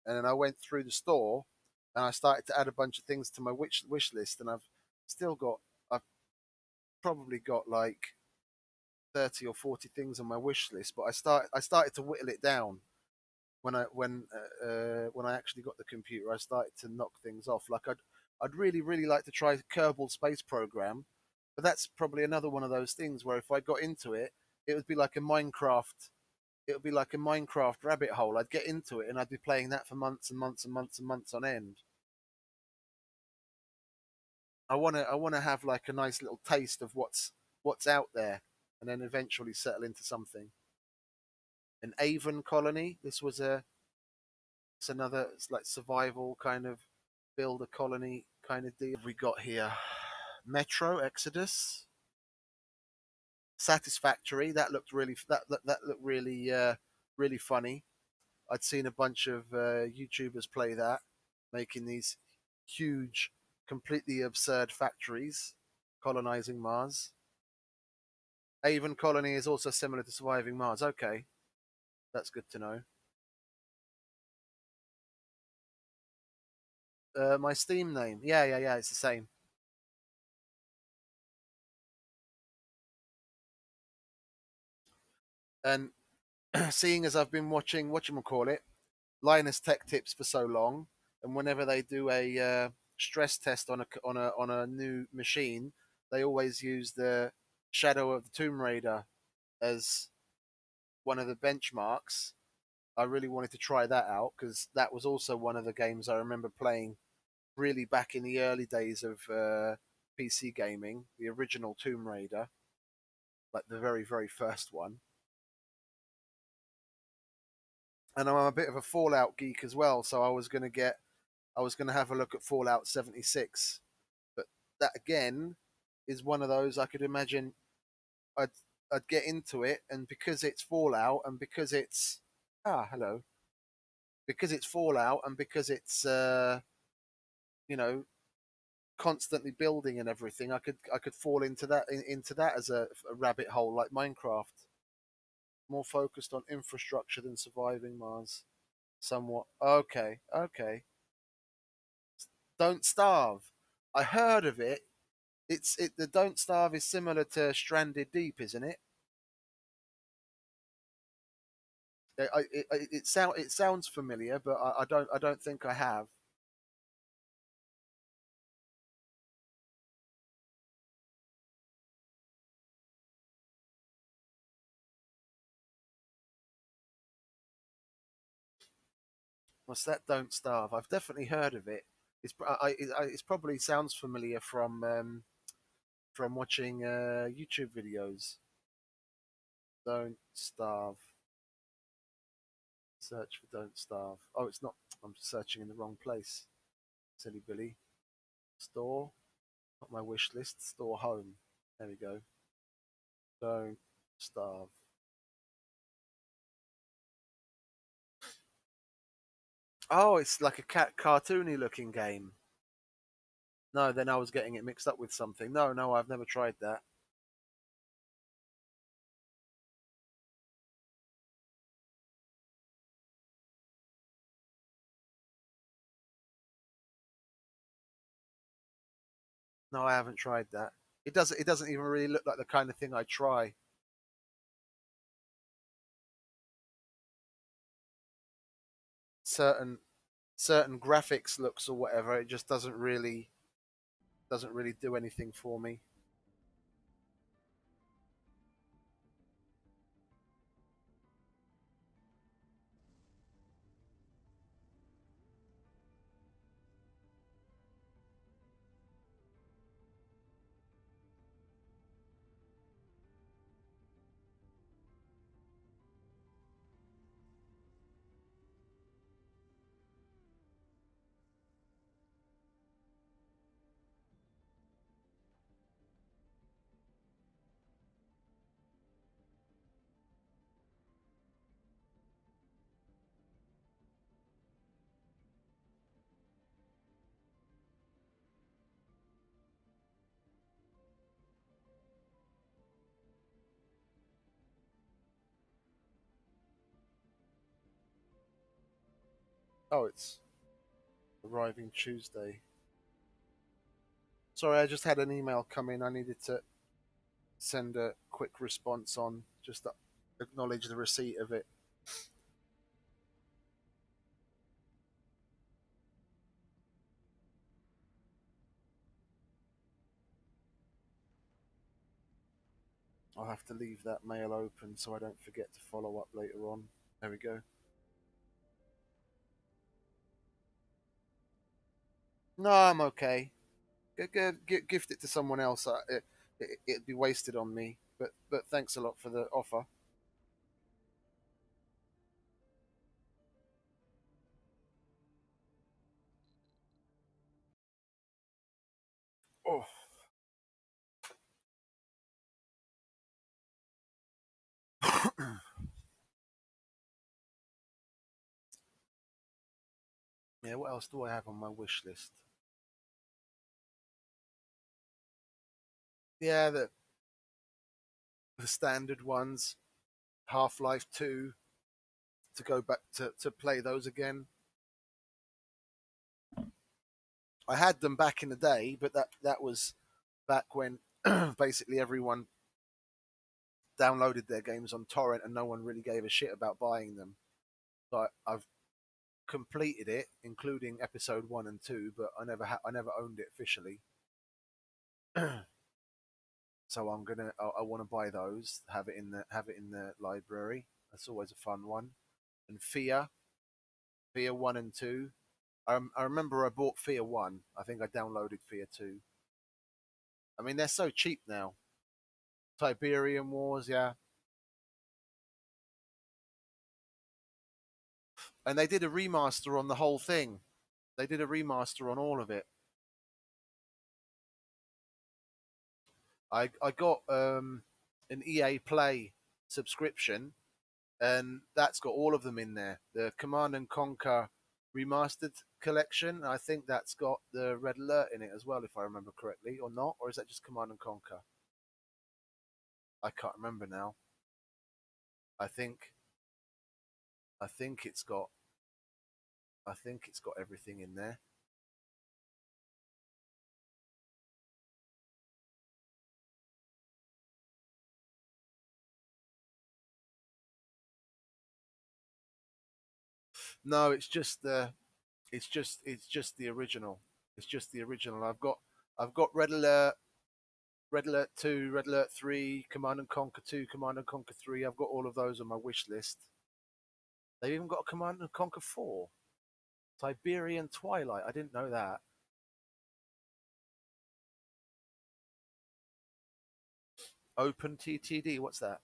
and then I went through the store and I started to add a bunch of things to my wish list, and still got I've probably got like 30 or 40 things on my wish list, but I started to whittle it down when I actually got the computer. I started to knock things off. Like I'd really like to try Kerbal Space Program, but that's probably another one of those things where if I got into it, it would be like a Minecraft. It would be like a Minecraft rabbit hole. I'd get into it and I'd be playing that for months and months and months and months on end. I wanna have like a nice little taste of what's out there, and then eventually settle into something. An Avon colony. It's another. It's like survival kind of build a colony kind of deal. What have we got here? Metro Exodus. Satisfactory. That looked really. That looked really really funny. I'd seen a bunch of YouTubers play that, making these huge, completely absurd factories colonizing Mars. Avon Colony is also similar to surviving Mars. Okay, that's good to know. My Steam name. Yeah. It's the same. And seeing as I've been watching call it Linus Tech Tips for so long, and whenever they do a stress test on a new machine, they always use the Shadow of the Tomb Raider as one of the benchmarks. I really wanted to try that out because that was also one of the games I remember playing really back in the early days of PC gaming, the original Tomb Raider, like the very first one. And I'm a bit of a Fallout geek as well, so I was gonna have a look at Fallout 76, but that again is one of those I could imagine I'd I'd get into it, and because it's Fallout and because it's hello, because it's Fallout and because it's you know constantly building and everything, I could fall into into that as a rabbit hole like Minecraft, more focused on infrastructure than surviving Mars. Somewhat. Okay, okay. Don't Starve. I heard of it. The Don't Starve is similar to Stranded Deep, isn't it? It sounds familiar, but I don't think I have. What's that? Don't Starve. I've definitely heard of it. It's probably sounds familiar from watching YouTube videos. Don't Starve. Search for Don't Starve. Oh, it's not. I'm searching in the wrong place. Silly Billy. Store. Not my wish list. Store home. There we go. Don't Starve. Oh, it's like a cartoony looking game. No, then I was getting it mixed up with something. No, I've never tried that. No, I haven't tried that. It doesn't even really look like the kind of thing I try. Certain certain graphics looks or whatever, it just doesn't really do anything for me. Oh, it's arriving Tuesday. Sorry, I just had an email come in. I needed to send a quick response on, just to acknowledge the receipt of it. I'll have to leave that mail open so I don't forget to follow up later on. There we go. No, I'm okay. Gift it to someone else. It'd be wasted on me. But thanks a lot for the offer. Oh, yeah. What else do I have on my wish list? Yeah, the standard ones. Half Life 2 to go back to play those again. I had them back in the day, but that was back when basically everyone downloaded their games on torrent and no one really gave a shit about buying them. So I've completed it, including episode 1 and 2, but I never owned it officially. So I want to buy those, have it in the library. That's always a fun one. And Fear 1 and 2. I remember I bought Fear 1. I think I downloaded Fear 2. I mean, they're so cheap now. Tiberian Wars, yeah. And they did a remaster on the whole thing. They did a remaster on all of it. I got an EA Play subscription, and that's got all of them in there. The Command and Conquer remastered collection. I think that's got the Red Alert in it as well, if I remember correctly, or not, or is that just Command and Conquer? I can't remember now. I think I think it's got I think it's got everything in there. No, it's just the original. It's just the original. I've got Red Alert 2, Red Alert 3, Command and Conquer 2, Command and Conquer 3. I've got all of those on my wish list. They've even got a Command and Conquer 4. Siberian Twilight. I didn't know that. Open TTD. What's that?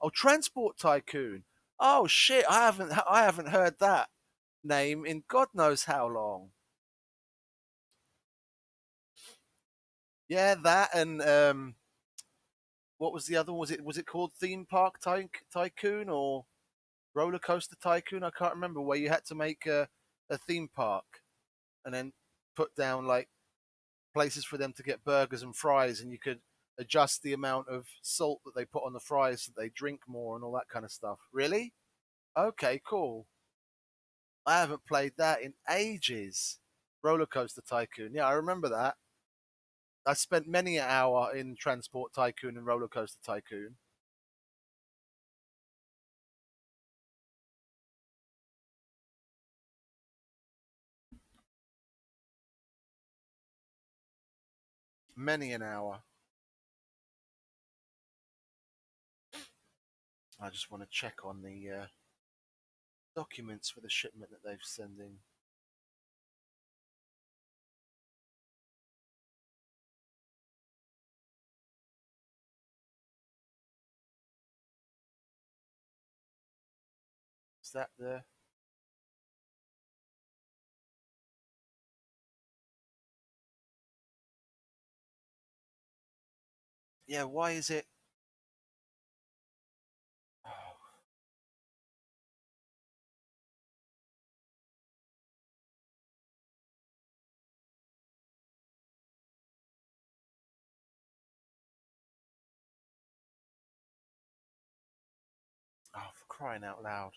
Oh, Transport Tycoon. Oh shit! I haven't heard that name in God knows how long. Yeah, that and what was the other one? Was it called Theme Park Tycoon or Roller Coaster Tycoon? I can't remember. Where you had to make a theme park and then put down like places for them to get burgers and fries, and you could adjust the amount of salt that they put on the fries so they drink more and all that kind of stuff. Really? Okay, cool. I haven't played that in ages. Roller Coaster Tycoon. Yeah, I remember that. I spent many an hour in Transport Tycoon and Roller Coaster Tycoon. Many an hour. I just want to check on the documents for the shipment that they're sending. Is that the? Yeah. Why is it? Oh, crying out loud.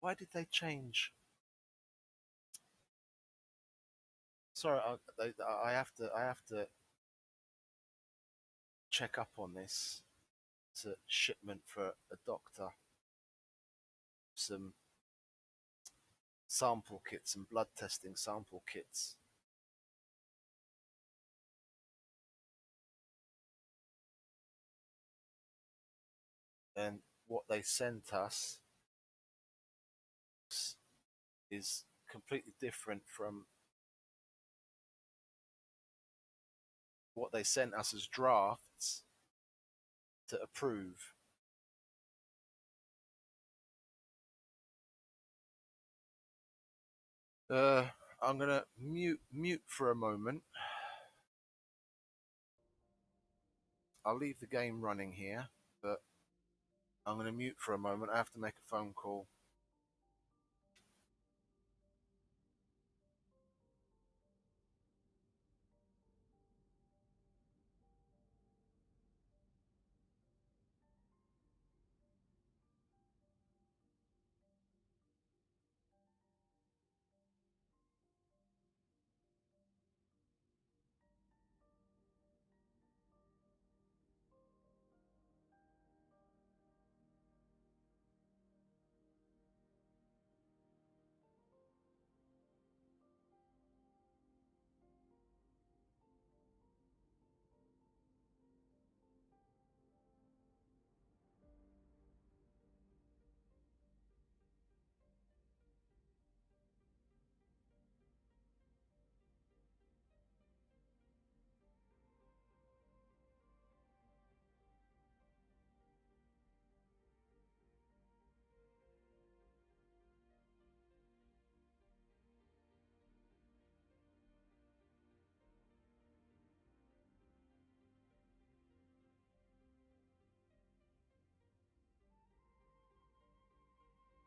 Why did they change? Sorry, I have to check up on this. It's a shipment for a doctor. Some sample kits and blood testing sample kits. And what they sent us is completely different from what they sent us as drafts to approve. Uh, I'm gonna mute for a moment. I'll leave the game running here, but I'm gonna mute for a moment. I have to make a phone call.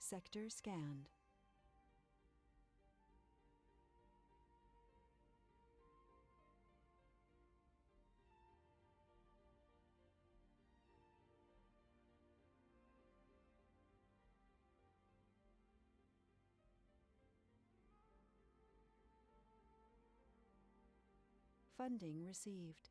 Sector scanned. Funding received.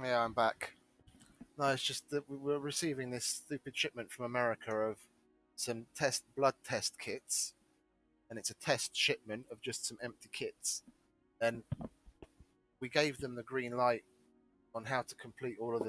Yeah, I'm back. No, it's just that we were receiving this stupid shipment from America of some test blood test kits, and it's a test shipment of just some empty kits. And we gave them the green light on how to complete all of